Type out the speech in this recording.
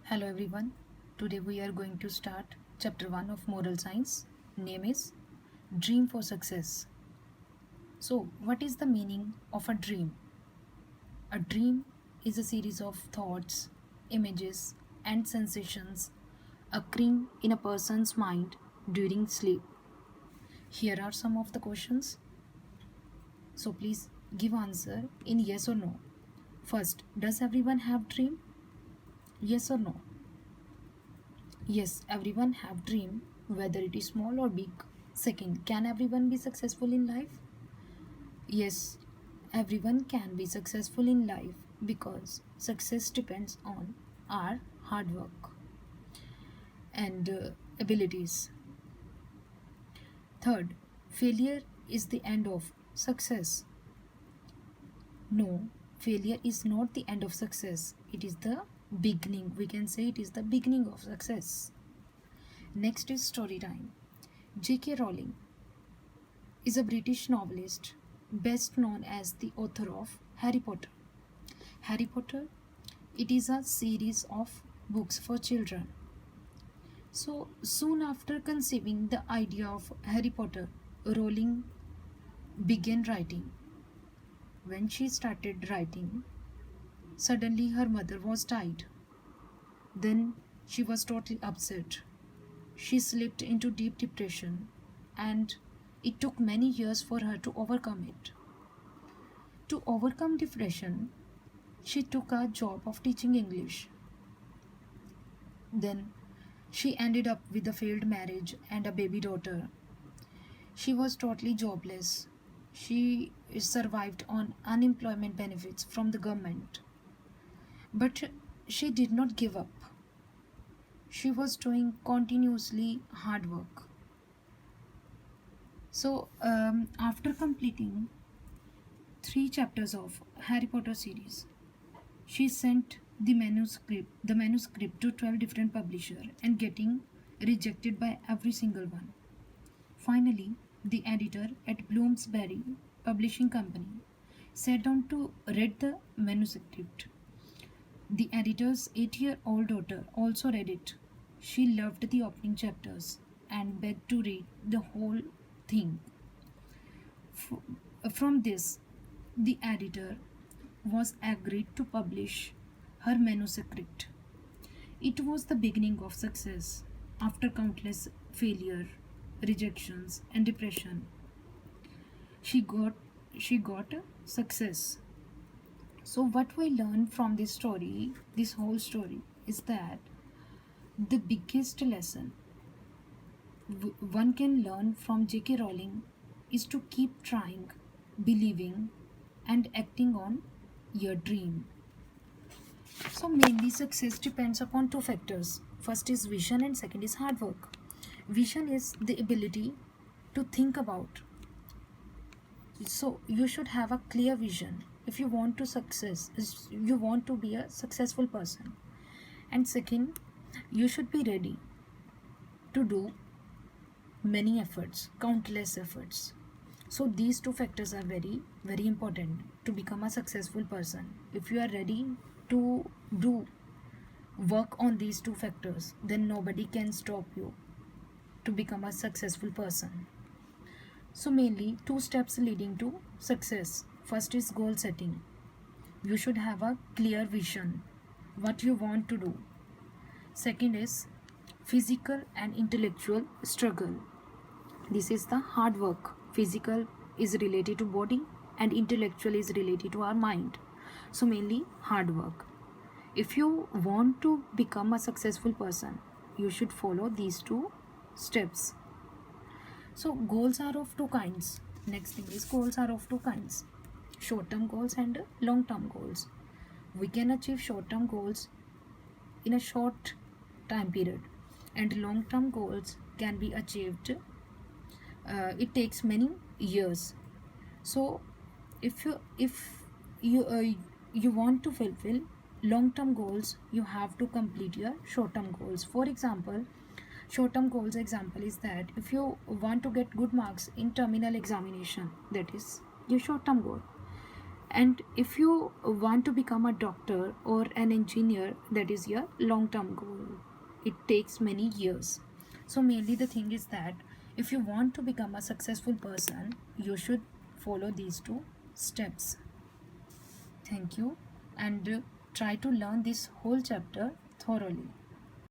Hello everyone. Today we are going to start chapter 1 of moral science. Name is Dream for Success. So, what is the meaning of a dream? A dream is a series of thoughts, images, and sensations occurring in a person's mind during sleep. Here are some of the questions. So, please give answer in yes or no. First, does everyone have dream? Yes or no? Yes, everyone have dream, whether it is small or big. Second, can everyone be successful in life? Yes, everyone can be successful in life because success depends on our hard work and abilities. Third, failure is the end of success. No, failure is not the end of success. It is the beginning. We can say it is the beginning of success. Next is story time. J.K. Rowling is a British novelist best known as the author of Harry Potter. Harry Potter, it is a series of books for children. So soon after conceiving the idea of Harry Potter, Rowling began writing. When she started writing, suddenly her mother was died. Then she was totally upset. She slipped into deep depression and it took many years for her to overcome it. To overcome depression, she took a job of teaching English. Then she ended up with a failed marriage and a baby daughter. She was totally jobless. She survived on unemployment benefits from the government. But she did not give up. She was doing continuously hard work. So, after completing 3 chapters of Harry Potter series, she sent the manuscript to 12 different publishers and getting rejected by every single one. Finally, the editor at Bloomsbury Publishing Company sat down to read the manuscript. The editor's 8-year-old daughter also read it. She loved the opening chapters and begged to read the whole thing. From this, the editor was agreed to publish her manuscript. It was the beginning of success. After countless failure, rejections, and depression, she got success. So what we learn from this story, this whole story, is that the biggest lesson one can learn from J.K. Rowling is to keep trying, believing, and acting on your dream. So mainly success depends upon 2 factors. First is vision and second is hard work. Vision is the ability to think about. So you should have a clear vision if you want to success, you want to be a successful person. And second, you should be ready to do many efforts, countless efforts. So these 2 factors are very, very important to become a successful person. If you are ready to do work on these 2 factors, then nobody can stop you to become a successful person. So mainly 2 steps leading to success. First is goal setting. You should have a clear vision what you want to do. Second is physical and intellectual struggle. This is the hard work. Physical is related to body and intellectual is related to our mind. So mainly hard work. If you want to become a successful person, you should follow these 2 steps. So goals are of 2 kinds. Next thing is goals are of 2 kinds. Short-term goals and long-term goals. We can achieve short-term goals in a short time period and long-term goals can be achieved. It takes many years. So if you want to fulfill long-term goals, you have to complete your short-term goals. For example, short-term goals example is that if you want to get good marks in terminal examination, that is your short-term goal. And if you want to become a doctor or an engineer, that is your long term goal. It takes many years. So mainly the thing is that if you want to become a successful person, you should follow these two steps. Thank you, and try to learn this whole chapter thoroughly.